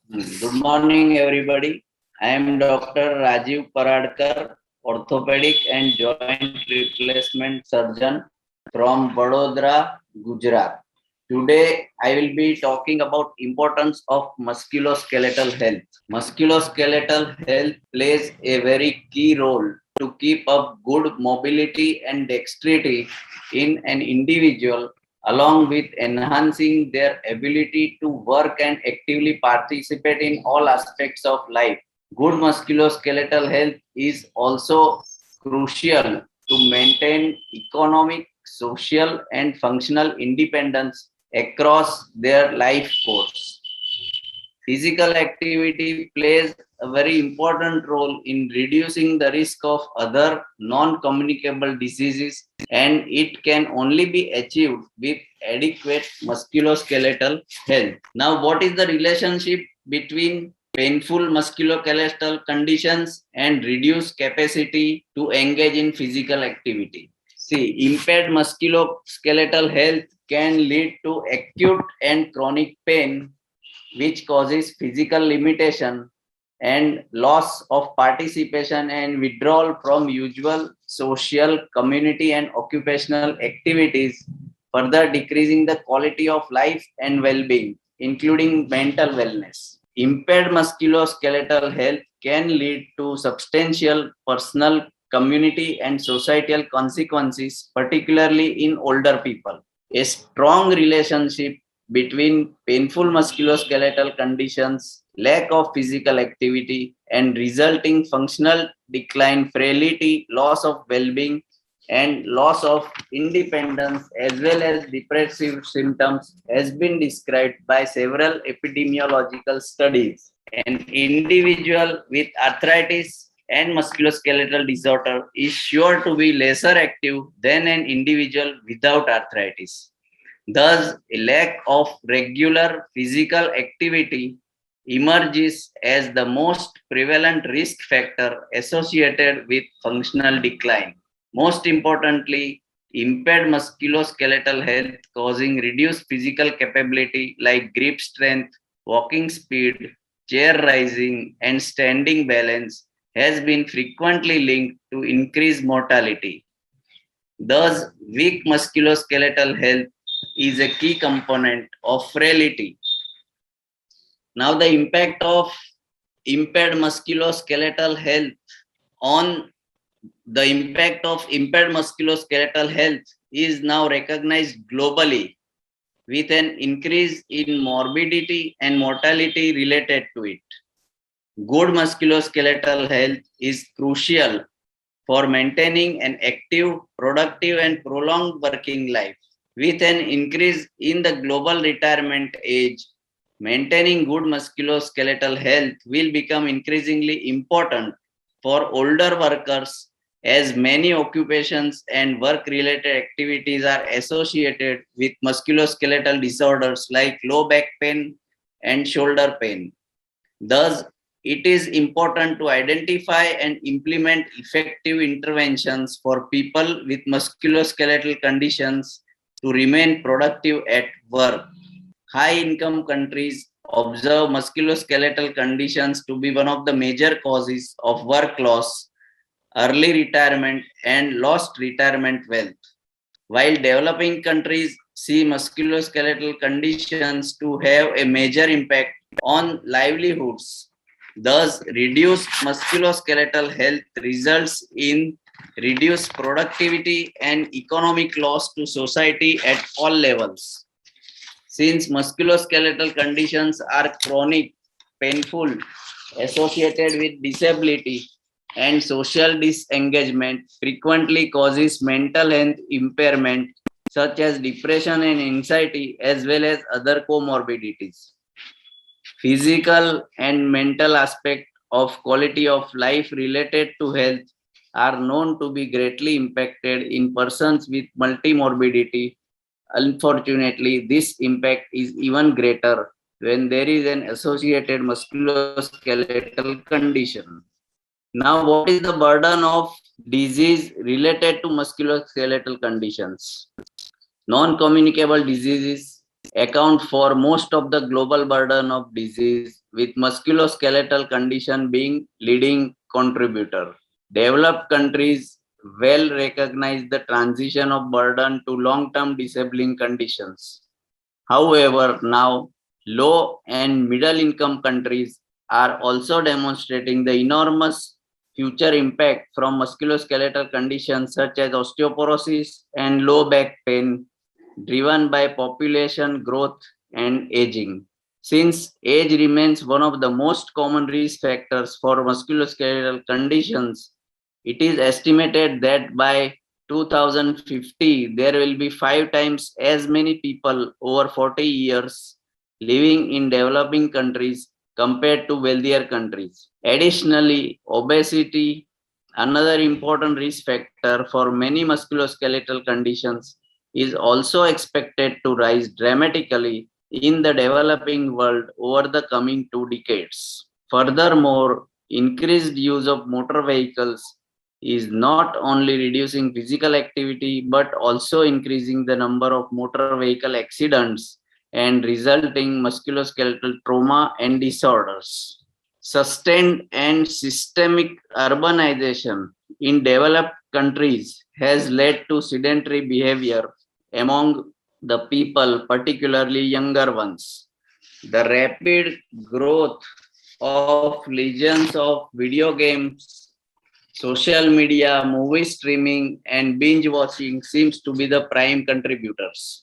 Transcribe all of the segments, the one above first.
Good morning, everybody. I am Dr. Rajiv Paradkar, orthopedic and joint replacement surgeon from Vadodara, Gujarat. Today, I will be talking about importance of musculoskeletal health. Musculoskeletal health plays a very key role to keep up good mobility and dexterity in an individual, along with enhancing their ability to work and actively participate in all aspects of life. Good musculoskeletal health is also crucial to maintain economic, social, and functional independence across their life course. Physical activity plays a very important role in reducing the risk of other non-communicable diseases, and it can only be achieved with adequate musculoskeletal health. Now, what is the relationship between painful musculoskeletal conditions and reduced capacity to engage in physical activity? See, impaired musculoskeletal health can lead to acute and chronic pain, which causes physical limitation and loss of participation and withdrawal from usual social, community, and occupational activities, further decreasing the quality of life and well-being, including mental wellness. Impaired musculoskeletal health can lead to substantial personal, community, and societal consequences, particularly in older people. A strong relationship between painful musculoskeletal conditions, lack of physical activity, and resulting functional decline, frailty, loss of well being, and loss of independence, as well as depressive symptoms, has been described by several epidemiological studies. An individual with arthritis and musculoskeletal disorder is sure to be lesser active than an individual without arthritis. Thus, a lack of regular physical activity emerges as the most prevalent risk factor associated with functional decline. Most importantly, impaired musculoskeletal health causing reduced physical capability like grip strength, walking speed, chair rising, and standing balance has been frequently linked to increased mortality. Thus, weak musculoskeletal health is a key component of frailty. Now, the impact of impaired musculoskeletal health on the impact of impaired musculoskeletal health is now recognized globally with an increase in morbidity and mortality related to it. Good musculoskeletal health is crucial for maintaining an active, productive, and prolonged working life. With an increase in the global retirement age, maintaining good musculoskeletal health will become increasingly important for older workers, as many occupations and work-related activities are associated with musculoskeletal disorders like low back pain and shoulder pain. Thus, it is important to identify and implement effective interventions for people with musculoskeletal conditions to remain productive at work. High income countries observe musculoskeletal conditions to be one of the major causes of work loss, early retirement, and lost retirement wealth, while developing countries see musculoskeletal conditions to have a major impact on livelihoods. Thus, reduced musculoskeletal health results in reduced productivity and economic loss to society at all levels. Since musculoskeletal conditions are chronic, painful, associated with disability, and social disengagement, frequently causes mental health impairment such as depression and anxiety, as well as other comorbidities. Physical and mental aspects of quality of life related to health are known to be greatly impacted in persons with multimorbidity. Unfortunately, this impact is even greater when there is an associated musculoskeletal condition. Now, what is the burden of disease related to musculoskeletal conditions? Non-communicable diseases account for most of the global burden of disease, with musculoskeletal condition being leading contributor. Developed countries well recognize the transition of burden to long-term disabling conditions. However, now low and middle income countries are also demonstrating the enormous future impact from musculoskeletal conditions such as osteoporosis and low back pain, driven by population growth and aging. Since age remains one of the most common risk factors for musculoskeletal conditions, it is estimated that by 2050 there will be 5 times as many people over 40 years living in developing countries compared to wealthier countries. Additionally, obesity, another important risk factor for many musculoskeletal conditions, is also expected to rise dramatically in the developing world over the coming 2 decades. Furthermore, increased use of motor vehicles is not only reducing physical activity but also increasing the number of motor vehicle accidents and resulting musculoskeletal trauma and disorders. Sustained and systemic urbanization in developed countries has led to sedentary behavior among the people, particularly younger ones. The rapid growth of legions of video games, social media, movie streaming, and binge watching seems to be the prime contributors.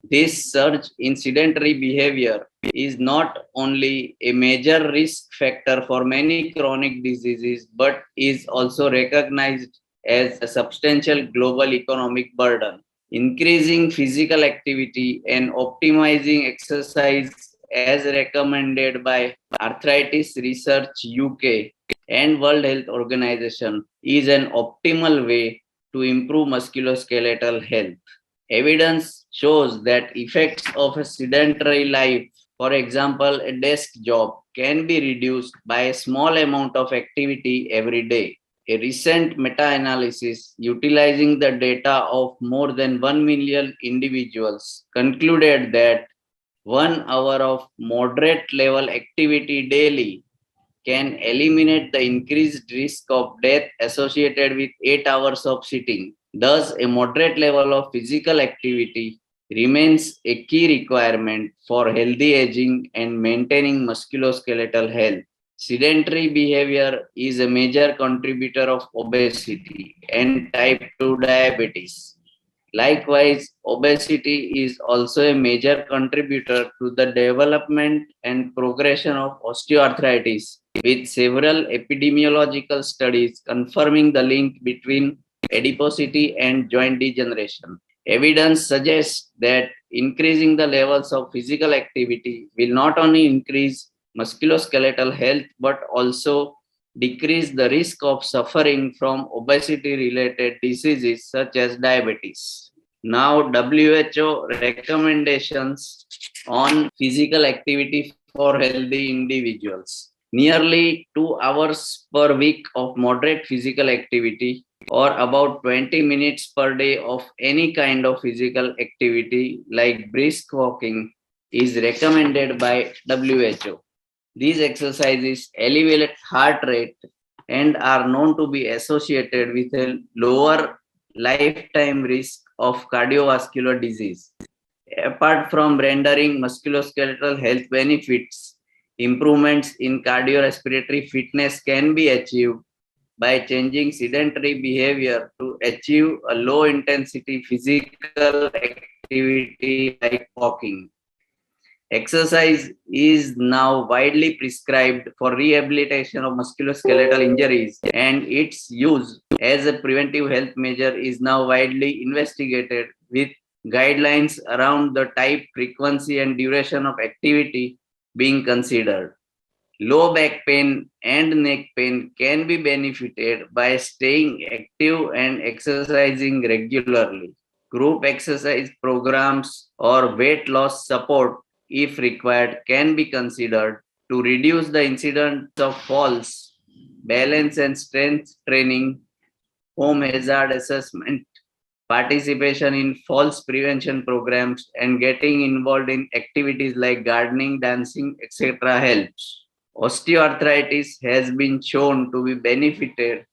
This surge in sedentary behavior is not only a major risk factor for many chronic diseases but is also recognized as a substantial global economic burden. Increasing physical activity and optimizing exercise as recommended by Arthritis Research UK and World Health Organization is an optimal way to improve musculoskeletal health. Evidence shows that effects of a sedentary life, for example, a desk job, can be reduced by a small amount of activity every day. A recent meta-analysis utilizing the data of more than 1 million individuals concluded that 1 hour of moderate level activity daily can eliminate the increased risk of death associated with 8 hours of sitting. Thus, a moderate level of physical activity remains a key requirement for healthy aging and maintaining musculoskeletal health. Sedentary behavior is a major contributor of obesity and type 2 diabetes. Likewise, obesity is also a major contributor to the development and progression of osteoarthritis, with several epidemiological studies confirming the link between adiposity and joint degeneration. Evidence suggests that increasing the levels of physical activity will not only increase musculoskeletal health but also decrease the risk of suffering from obesity related diseases such as diabetes. Now, WHO recommendations on physical activity for healthy individuals. Nearly 2 hours per week of moderate physical activity, or about 20 minutes per day of any kind of physical activity like brisk walking, is recommended by WHO. These exercises elevate heart rate and are known to be associated with a lower lifetime risk of cardiovascular disease. Apart from rendering musculoskeletal health benefits, improvements in cardiorespiratory fitness can be achieved by changing sedentary behavior to achieve a low intensity physical activity like walking. Exercise is now widely prescribed for rehabilitation of musculoskeletal injuries, and its use as a preventive health measure is now widely investigated, with guidelines around the type, frequency, and duration of activity being considered. Low back pain and neck pain can be benefited by staying active and exercising regularly. Group exercise programs or weight loss support, if required, can be considered to reduce the incidence of falls. Balance and strength training, home hazard assessment, participation in falls prevention programs, and getting involved in activities like gardening, dancing, etc. helps. Osteoarthritis has been shown to be benefited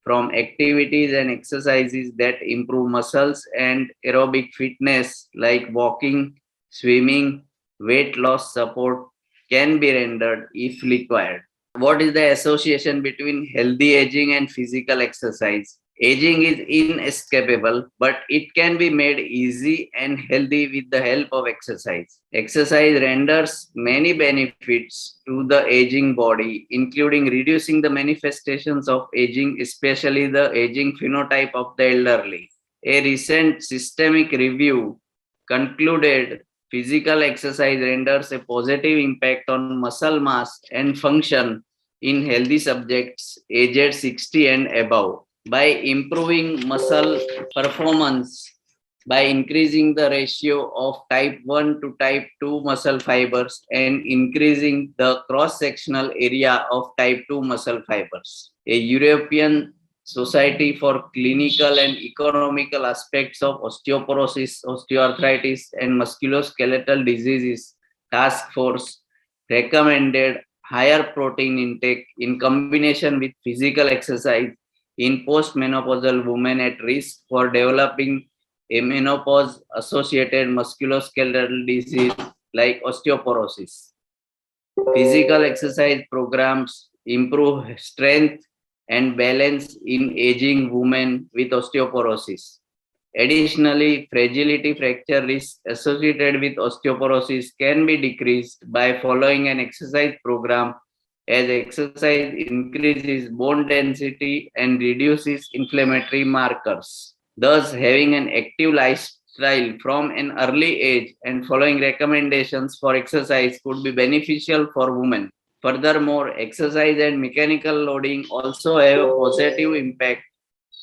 from activities and exercises that improve muscles and aerobic fitness like walking, swimming, weight loss support can be rendered if required. What is the association between healthy aging and physical exercise? Aging is inescapable, but it can be made easy and healthy with the help of exercise. Exercise renders many benefits to the aging body, including reducing the manifestations of aging, especially the aging phenotype of the elderly. A recent systemic review concluded physical exercise renders a positive impact on muscle mass and function in healthy subjects aged 60 and above by improving muscle performance by increasing the ratio of type 1 to type 2 muscle fibers and increasing the cross sectional area of type 2 muscle fibers. A European Society for Clinical and Economical Aspects of Osteoporosis, Osteoarthritis, and Musculoskeletal Diseases Task Force recommended higher protein intake in combination with physical exercise in postmenopausal women at risk for developing a menopause associated musculoskeletal disease like osteoporosis. Physical exercise programs improve strength and balance in aging women with osteoporosis. Additionally, fragility fracture risk associated with osteoporosis can be decreased by following an exercise program as exercise increases bone density and reduces inflammatory markers. Thus, having an active lifestyle from an early age and following recommendations for exercise could be beneficial for women. Furthermore, exercise and mechanical loading also have a positive impact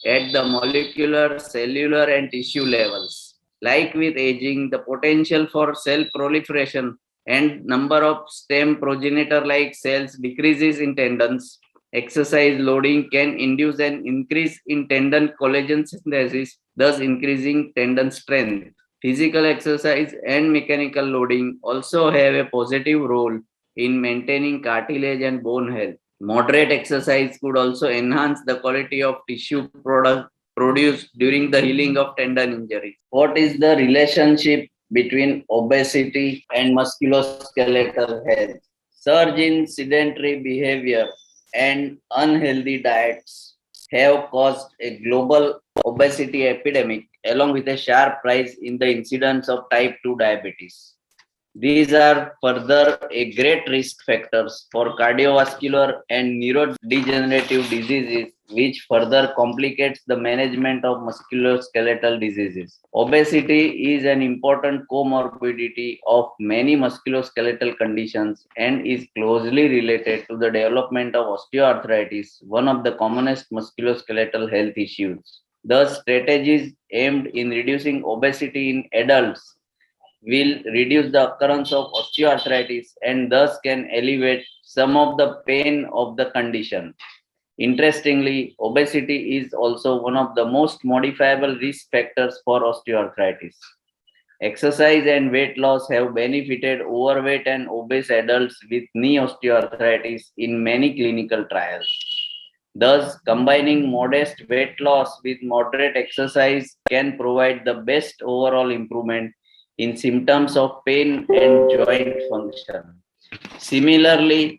at the molecular, cellular, and tissue levels. Like with aging, the potential for cell proliferation and number of stem progenitor-like cells decreases in tendons. Exercise loading can induce an increase in tendon collagen synthesis, thus increasing tendon strength. Physical exercise and mechanical loading also have a positive role in maintaining cartilage and bone health. Moderate exercise could also enhance the quality of tissue product produced during the healing of tendon injuries. What is the relationship between obesity and musculoskeletal health? Surge in sedentary behavior and unhealthy diets have caused a global obesity epidemic, along with a sharp rise in the incidence of type 2 diabetes. These are further a great risk factors for cardiovascular and neurodegenerative diseases, which further complicates the management of musculoskeletal diseases. Obesity is an important comorbidity of many musculoskeletal conditions and is closely related to the development of osteoarthritis, one of the commonest musculoskeletal health issues. Thus, strategies aimed in reducing obesity in adults will reduce the occurrence of osteoarthritis and thus can alleviate some of the pain of the condition. Interestingly, obesity is also one of the most modifiable risk factors for osteoarthritis. Exercise and weight loss have benefited overweight and obese adults with knee osteoarthritis in many clinical trials. Thus, combining modest weight loss with moderate exercise can provide the best overall improvement in symptoms of pain and joint function. Similarly,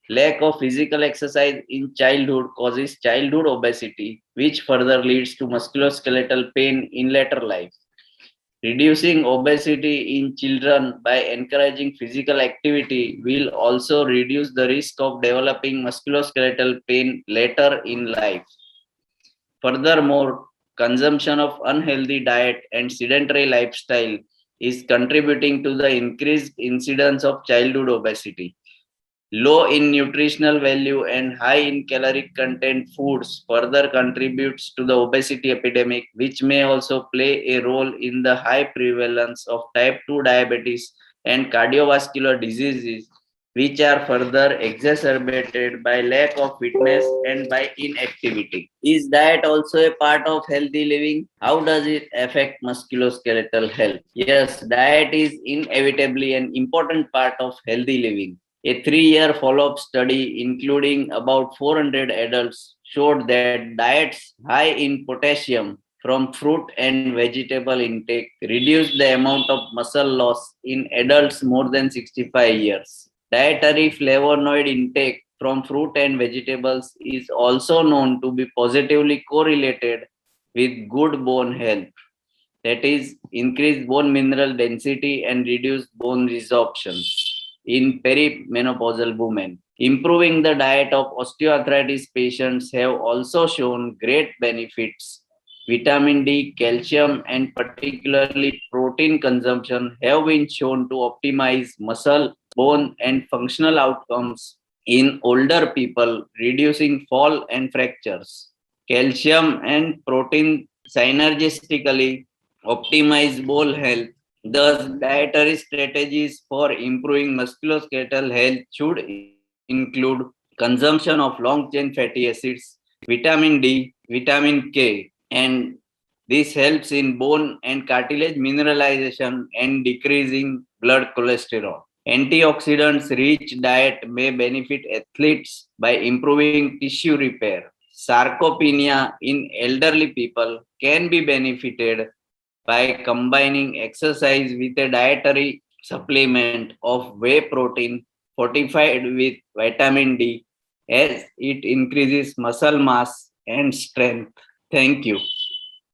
lack of physical exercise in childhood causes childhood obesity, which further leads to musculoskeletal pain in later life. Reducing obesity in children by encouraging physical activity will also reduce the risk of developing musculoskeletal pain later in life. Furthermore, consumption of unhealthy diet and sedentary lifestyle is contributing to the increased incidence of childhood obesity. Low in nutritional value and high in caloric content foods further contributes to the obesity epidemic, which may also play a role in the high prevalence of type 2 diabetes and cardiovascular diseases which are further exacerbated by lack of fitness and by inactivity. Is diet also a part of healthy living? How does it affect musculoskeletal health? Yes, diet is inevitably an important part of healthy living. A 3-year follow-up study including about 400 adults showed that diets high in potassium from fruit and vegetable intake reduced the amount of muscle loss in adults more than 65 years. Dietary flavonoid intake from fruit and vegetables is also known to be positively correlated with good bone health, that is, increased bone mineral density and reduced bone resorption in perimenopausal women. Improving the diet of osteoarthritis patients have also shown great benefits. Vitamin D, calcium, and particularly protein consumption have been shown to optimize muscle, bone, and functional outcomes in older people, reducing fall and fractures. Calcium and protein synergistically optimize bone health. Thus, dietary strategies for improving musculoskeletal health should include consumption of long chain fatty acids, vitamin D, vitamin K, and this helps in bone and cartilage mineralization and decreasing blood cholesterol. Antioxidants rich diet may benefit athletes by improving tissue repair. Sarcopenia in elderly people can be benefited by combining exercise with a dietary supplement of whey protein fortified with vitamin D as it increases muscle mass and strength. Thank you.